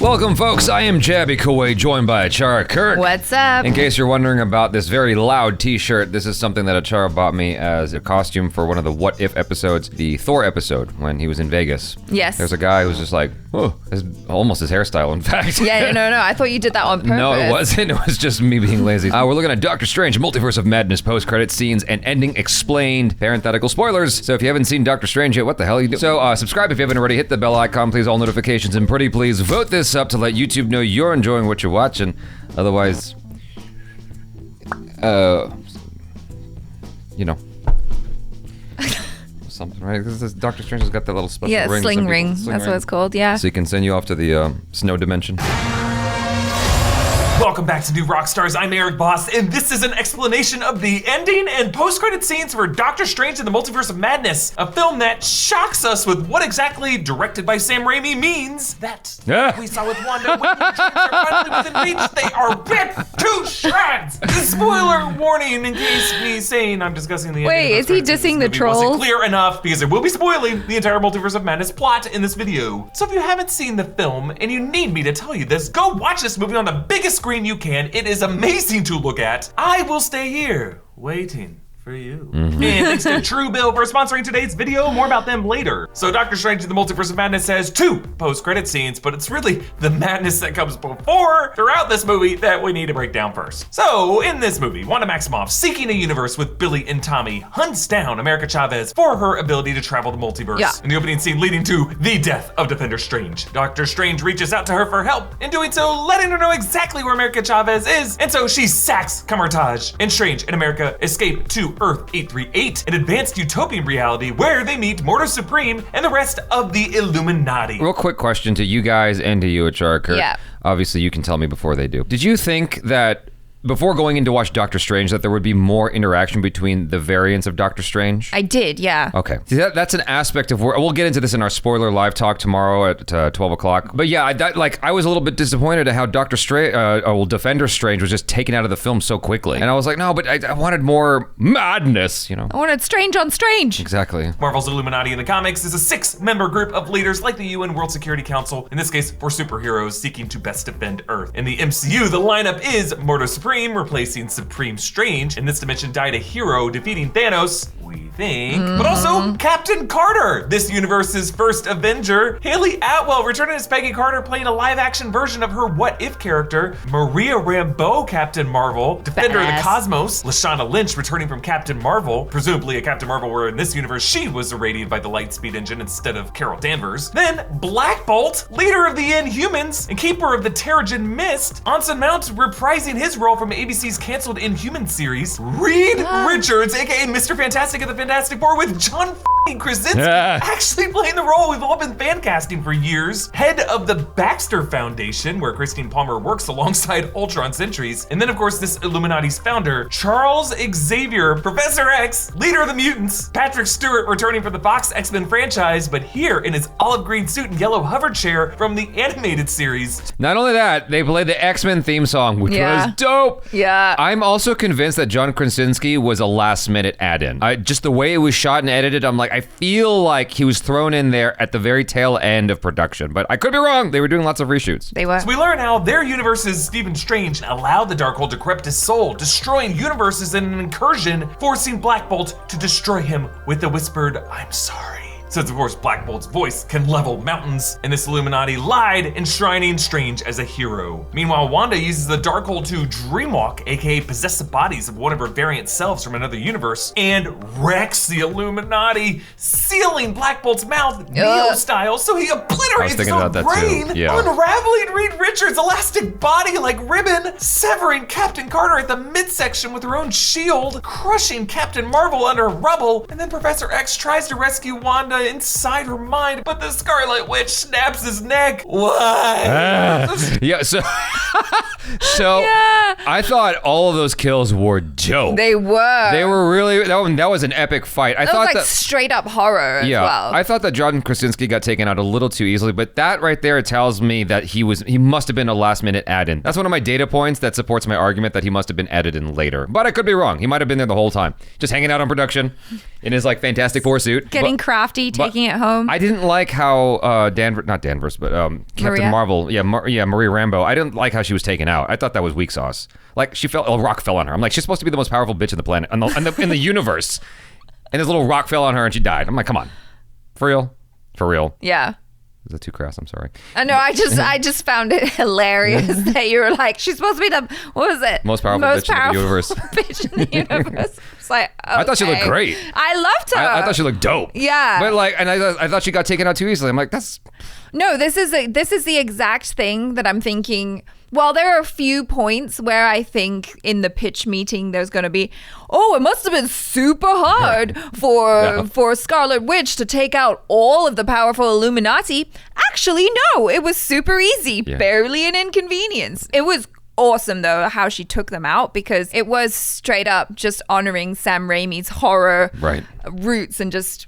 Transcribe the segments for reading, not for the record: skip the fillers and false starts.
Welcome, folks. I am Jaby Koay, joined by ACHARA KIRK. What's up? In case you're wondering about this very loud t-shirt, this is something that ACHARA bought me as a costume for one of the What If episodes, the Thor episode, when he was in Vegas. Yes. There's a guy who's just like, oh, almost his hairstyle, in fact. Yeah, no. I thought you did that on purpose. No, it wasn't. It was just me being lazy. We're looking at Doctor Strange, Multiverse of Madness, post-credit scenes, and ending explained. Parenthetical spoilers. So if you haven't seen Doctor Strange yet, what the hell are you doing? So subscribe if you haven't already. Hit the bell icon, please, all notifications, and pretty please vote this up to let YouTube know you're enjoying what you're watching. Otherwise, you know. Something, right? Because Doctor Strange has got that little special ring. Yeah, sling ring. That's what it's called, yeah. So he can send you off to the snow dimension. Welcome back to New Rockstars. I'm Erik Voss, and this is an explanation of the ending and post-credit scenes for Doctor Strange in the Multiverse of Madness, a film that shocks us with what exactly directed by Sam Raimi means that we saw with Wanda when the dreams are finally within reach, they are ripped to shreds. Spoiler warning in case me saying I'm discussing the ending. Wait, is he dissing the trolls? Wasn't clear enough because it will be spoiling the entire Multiverse of Madness plot in this video. So if you haven't seen the film and you need me to tell you this, go watch this movie on the biggest screen you can. It is amazing to look at. I will stay here waiting for you. And thanks to Truebill for sponsoring today's video. More about them later. So Doctor Strange in the Multiverse of Madness has 2 post-credit scenes, but it's really the madness that comes before throughout this movie that we need to break down first. So in this movie, Wanda Maximoff, seeking a universe with Billy and Tommy, hunts down America Chavez for her ability to travel the multiverse. Yeah. In the opening scene leading to the death of Defender Strange, Doctor Strange reaches out to her for help. In doing so, letting her know exactly where America Chavez is, and so she sacks Cumberbatch, and Strange and America escape to Earth 838, an advanced utopian reality where they meet Mordo Supreme and the rest of the Illuminati. Real quick question to you guys and to you, ACHARA KIRK. Yeah. Obviously, you can tell me before they do. Did you think that before going in to watch Doctor Strange that there would be more interaction between the variants of Doctor Strange? I did, yeah. Okay. See, that's an aspect of where we'll get into this in our spoiler live talk tomorrow at 12 o'clock. But yeah, I was a little bit disappointed at how Doctor Strange, Defender Strange was just taken out of the film so quickly. And I was like, no, but I wanted more madness, you know? I wanted Strange on Strange. Exactly. Marvel's Illuminati in the comics is a 6-member group of leaders like the UN World Security Council, in this case for superheroes seeking to best defend Earth. In the MCU, the lineup is Mordo Supreme, replacing Supreme Strange. In this dimension died a hero, defeating Thanos, we think, but also Captain Carter, this universe's first Avenger. Haley Atwell returning as Peggy Carter, playing a live-action version of her What If character. Maria Rambeau, Captain Marvel. Defender of the Cosmos, Lashana Lynch returning from Captain Marvel, presumably a Captain Marvel where in this universe she was irradiated by the Lightspeed engine instead of Carol Danvers. Then Black Bolt, leader of the Inhumans and keeper of the Terrigen Mist. Anson Mount reprising his role from ABC's canceled Inhuman series. Reed Richards, aka Mr. Fantastic of the Fantastic Four, with John Krasinski actually playing the role we've all been fan casting for years. Head of the Baxter Foundation, where Christine Palmer works alongside Ultron sentries. And then of course this Illuminati's founder, Charles Xavier, Professor X, leader of the mutants. Patrick Stewart returning for the Fox X-Men franchise, but here in his olive green suit and yellow hover chair from the animated series. Not only that, they played the X-Men theme song, which was dope. Yeah. I'm also convinced that John Krasinski was a last-minute add-in. Just the way it was shot and edited, I'm like, I feel like he was thrown in there at the very tail end of production, but I could be wrong. They were doing lots of reshoots. They were. So we learn how their universe's Stephen Strange allowed the Darkhold to corrupt his soul, destroying universes in an incursion, forcing Black Bolt to destroy him with the whispered, "I'm sorry." Since of course Black Bolt's voice can level mountains, and this Illuminati lied, enshrining Strange as a hero. Meanwhile, Wanda uses the Darkhold to dreamwalk, aka possess the bodies of one of her variant selves from another universe, and wrecks the Illuminati, sealing Black Bolt's mouth Neo style, so he obliterates his own brain, unraveling Reed Richards' elastic body like ribbon, severing Captain Carter at the midsection with her own shield, crushing Captain Marvel under rubble, and then Professor X tries to rescue Wanda inside her mind, but the Scarlet Witch snaps his neck. What? Yeah, so I thought all of those kills were dope. They were. They were really, that was an epic fight. I That thought was like straight up horror as well. I thought that John Krasinski got taken out a little too easily, but that right there tells me that he must have been a last minute add-in. That's one of my data points that supports my argument that he must have been added in later. But I could be wrong. He might have been there the whole time, just hanging out on production in his like Fantastic Four suit. Getting crafty, taking it home. I didn't like how Captain Marvel, Maria Rambeau. I didn't like how she was taken out. I thought that was weak sauce. Like a rock fell on her. I'm like, she's supposed to be the most powerful bitch in the planet, in the universe. And this little rock fell on her and she died. I'm like, come on, for real, for real. Yeah. Is that too crass? I'm sorry. I know. I just found it hilarious that you were like, she's supposed to be the, what was it? Most powerful bitch in the universe. Bitch in the universe. It's like, okay. I thought she looked great. I loved her. I thought she looked dope. Yeah. But like, and I thought she got taken out too easily. I'm like, that's. No, this is the exact thing that I'm thinking. Well, there are a few points where I think in the pitch meeting there's going to be, it must have been super hard for Scarlet Witch to take out all of the powerful Illuminati. Actually, no, it was super easy, barely an inconvenience. It was awesome though how she took them out, because it was straight up just honoring Sam Raimi's horror roots and just.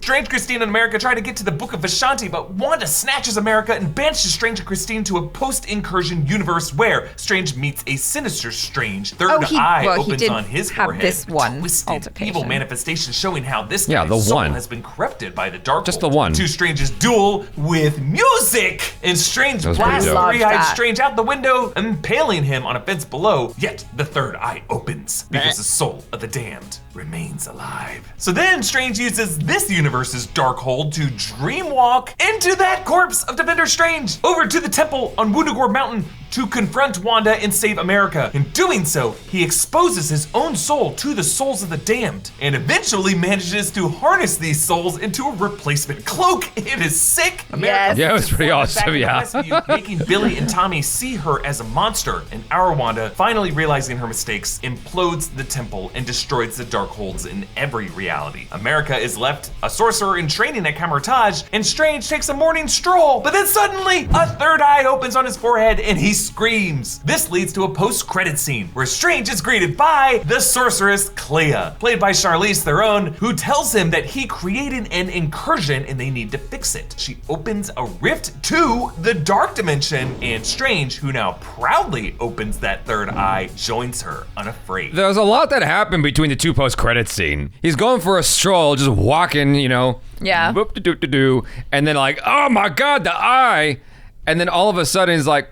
Strange, Christine, and America try to get to the Book of Vishanti, but Wanda snatches America and banishes Strange and Christine to a post-incursion universe where Strange meets a sinister Strange. Third eye opens on his forehead. This one twisted, evil manifestation showing how this the soul one has been corrupted by the dark. Just the one. Two Stranges duel with music, and Strange blasts three-eyed Strange out the window, impaling him on a fence below. Yet the third eye opens because the soul of the damned remains alive. So then Strange uses this universe's dark hold to dreamwalk into that corpse of Defender Strange over to the temple on Wundagore Mountain to confront Wanda and save America. In doing so, he exposes his own soul to the souls of the damned and eventually manages to harness these souls into a replacement cloak. It is sick. Yes. Yeah, it was pretty awesome, making Billy and Tommy see her as a monster, and our Wanda, finally realizing her mistakes, implodes the temple and destroys the dark holds in every reality. America is left a sorcerer in training at Camartage, and Strange takes a morning stroll, but then suddenly a third eye opens on his forehead and he screams. This leads to a post-credit scene where Strange is greeted by the sorceress Clea, played by Charlize Theron, who tells him that he created an incursion and they need to fix it. She opens a rift to the dark dimension, and Strange, who now proudly opens that third eye, joins her unafraid. There was a lot that happened between the two post-credits scene. He's going for a stroll, just walking, whoop-de-doo-de-doo, and then like, oh my God, the eye. And then all of a sudden he's like,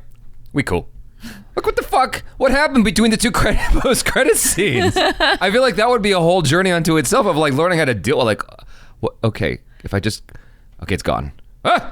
we cool. Look, what the fuck? What happened between the two post-credit scenes? I feel like that would be a whole journey unto itself of like learning how to deal with like, okay, it's gone.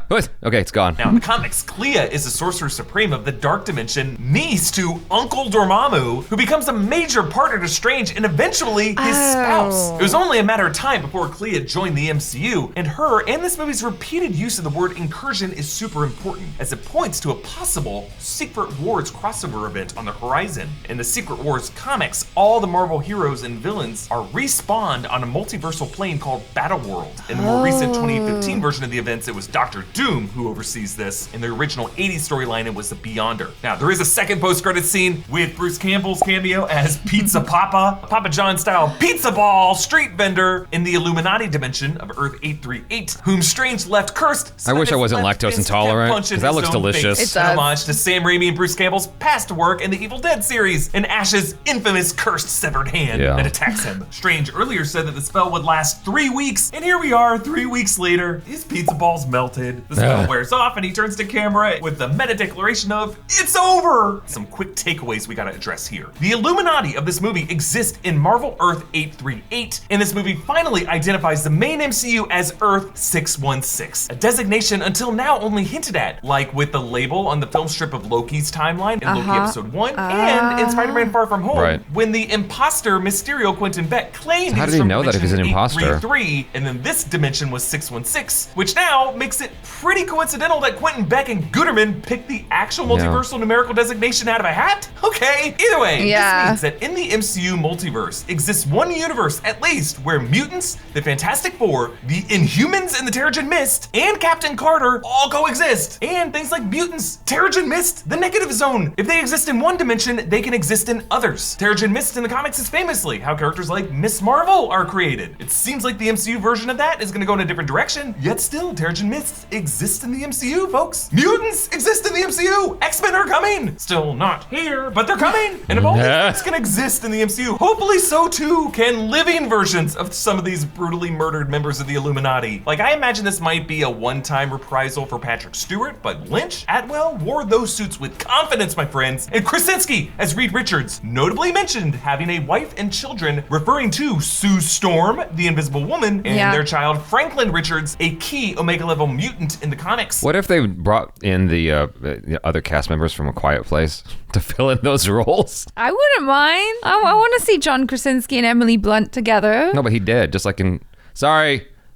What? Okay, it's gone. Now, in the comics, Clea is the Sorcerer Supreme of the Dark Dimension, niece to Uncle Dormammu, who becomes a major partner to Strange and eventually his spouse. It was only a matter of time before Clea joined the MCU, and her and this movie's repeated use of the word incursion is super important, as it points to a possible Secret Wars crossover event on the horizon. In the Secret Wars comics, all the Marvel heroes and villains are respawned on a multiversal plane called Battleworld. In the more recent 2015 version of the events, it was Dr. Doom who oversees this. In the original 80s storyline, it was the Beyonder. Now, there is a second post-credit scene with Bruce Campbell's cameo as Pizza Papa, Papa John-style pizza ball street vendor in the Illuminati dimension of Earth 838, whom Strange left cursed. I wish I wasn't lactose intolerant, because that looks delicious. It's an homage to Sam Raimi and Bruce Campbell's past work in the Evil Dead series, and Ash's infamous cursed severed hand that attacks him. Strange earlier said that the spell would last 3 weeks, and here we are 3 weeks later. His pizza ball's melted. The spell wears off and he turns to camera with the meta declaration of, "It's over!" Some quick takeaways we gotta address here. The Illuminati of this movie exist in Marvel Earth 838, and this movie finally identifies the main MCU as Earth 616, a designation until now only hinted at, like with the label on the film strip of Loki's timeline in Loki Episode 1 and in Spider-Man Far From Home, when the imposter Mysterio Quentin Beck claimed how did he know that if he's an imposter? 833, and then this dimension was 616, which now makes makes it pretty coincidental that Quentin Beck and Guterman picked the actual multiversal numerical designation out of a hat? Okay, either way, this means that in the MCU multiverse exists one universe at least where mutants, the Fantastic Four, the Inhumans and the Terrigen Mist, and Captain Carter all coexist. And things like mutants, Terrigen Mist, the negative zone. If they exist in one dimension, they can exist in others. Terrigen Mist in the comics is famously how characters like Miss Marvel are created. It seems like the MCU version of that is gonna go in a different direction, yet still Terrigen Mists exist in the MCU, folks. Mutants exist in the MCU. X-Men are coming. Still not here, but they're coming. And if all these things can exist in the MCU, hopefully so too can living versions of some of these brutally murdered members of the Illuminati. Like, I imagine this might be a one-time reprisal for Patrick Stewart, but Lynch, Atwell wore those suits with confidence, my friends. And Krasinski as Reed Richards notably mentioned having a wife and children, referring to Sue Storm, the Invisible Woman, and their child Franklin Richards, a key Omega-level mutant in the comics. What if they brought in the other cast members from A Quiet Place to fill in those roles? I wouldn't mind. I want to see John Krasinski and Emily Blunt together. No, but he did, just like in,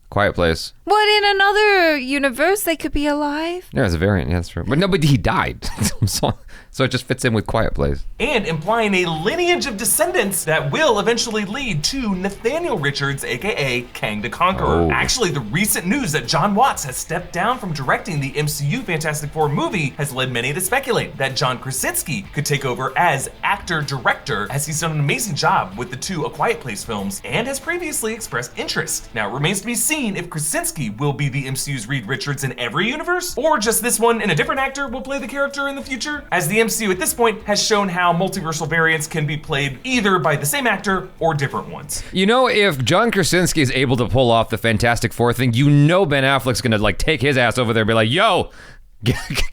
Quiet Place. What, in another universe they could be alive? Yeah, it's a variant, yeah, that's true. But no, but he died. So it just fits in with Quiet Place. And implying a lineage of descendants that will eventually lead to Nathaniel Richards, aka Kang the Conqueror. Actually, the recent news that John Watts has stepped down from directing the MCU Fantastic Four movie has led many to speculate that John Krasinski could take over as actor-director, as he's done an amazing job with the two A Quiet Place films and has previously expressed interest. Now, it remains to be seen if Krasinski will be the MCU's Reed Richards in every universe, or just this one and a different actor will play the character in the future, as the MCU at this point has shown how multiversal variants can be played either by the same actor or different ones. You know, if John Krasinski is able to pull off the Fantastic Four thing, you know Ben Affleck's gonna like take his ass over there and be like, yo,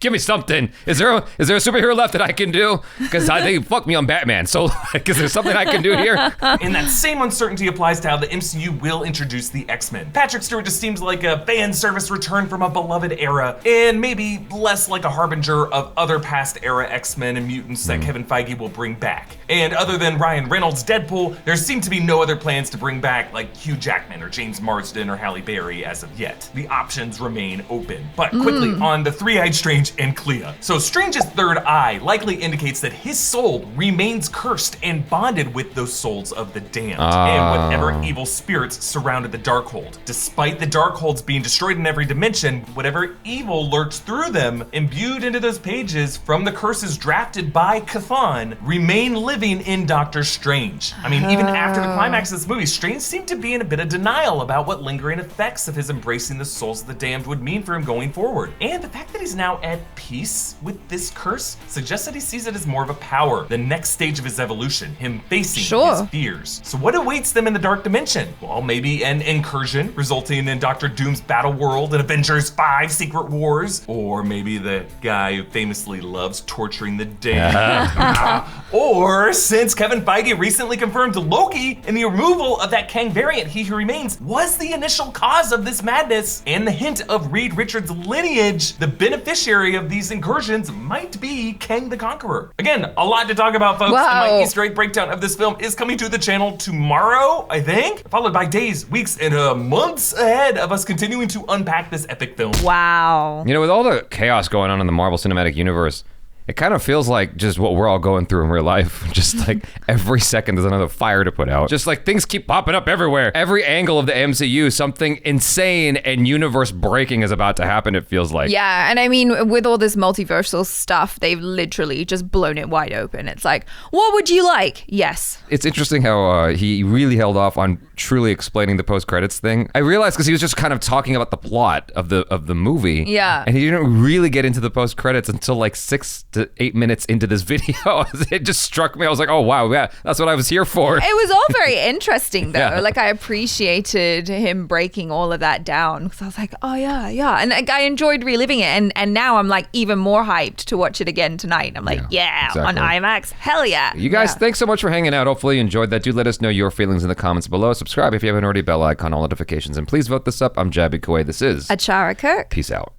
give me something. Is there a superhero left that I can do? Because I think fuck me on Batman. So is there something I can do here? And that same uncertainty applies to how the MCU will introduce the X-Men. Patrick Stewart just seems like a fan service return from a beloved era, and maybe less like a harbinger of other past era X-Men and mutants that Kevin Feige will bring back. And other than Ryan Reynolds' Deadpool, there seem to be no other plans to bring back like Hugh Jackman or James Marsden or Halle Berry as of yet. The options remain open. But quickly on the Three-Eyed Strange and Clea. So Strange's third eye likely indicates that his soul remains cursed and bonded with those souls of the damned and whatever evil spirits surrounded the Darkhold. Despite the Darkholds being destroyed in every dimension, whatever evil lurks through them, imbued into those pages from the curses drafted by Chthon, remain living in Doctor Strange. I mean, even after the climax of this movie, Strange seemed to be in a bit of denial about what lingering effects of his embracing the souls of the damned would mean for him going forward. And the fact that he's now at peace with this curse suggests that he sees it as more of a power, the next stage of his evolution, him facing his fears. So what awaits them in the Dark Dimension? Well, maybe an incursion resulting in Doctor Doom's Battle World and Avengers 5 Secret Wars, or maybe the guy who famously loves torturing the damned. Or since Kevin Feige recently confirmed to Loki in the removal of that Kang variant, He Who Remains was the initial cause of this madness, and the hint of Reed Richards' lineage, the beneficiary of these incursions, might be Kang the Conqueror. Again, a lot to talk about, folks, and my Easter egg breakdown of this film is coming to the channel tomorrow, I think, followed by days, weeks, and months ahead of us continuing to unpack this epic film. Wow. You know, with all the chaos going on in the Marvel Cinematic Universe, it kind of feels like just what we're all going through in real life. Just like every second there's another fire to put out. Just like things keep popping up everywhere. Every angle of the MCU, something insane and universe breaking is about to happen, it feels like. Yeah, and I mean, with all this multiversal stuff, they've literally just blown it wide open. It's like, what would you like? Yes. It's interesting how he really held off on truly explaining the post-credits thing. I realized because he was just kind of talking about the plot of the movie. Yeah. And he didn't really get into the post-credits until like 6 to 8 minutes into this video. It just struck me. I was like, oh wow, yeah, that's what I was here for. It was all very interesting though. Yeah. Like I appreciated him breaking all of that down because I was like, oh yeah. And like, I enjoyed reliving it. And now I'm like even more hyped to watch it again tonight. I'm like, exactly. On IMAX. Hell yeah. You guys, thanks so much for hanging out. Hopefully you enjoyed that. Do let us know your feelings in the comments below. Subscribe if you haven't already, bell icon, all notifications, and please vote this up. I'm Jaby Koay. This is ACHARA KIRK. Peace out.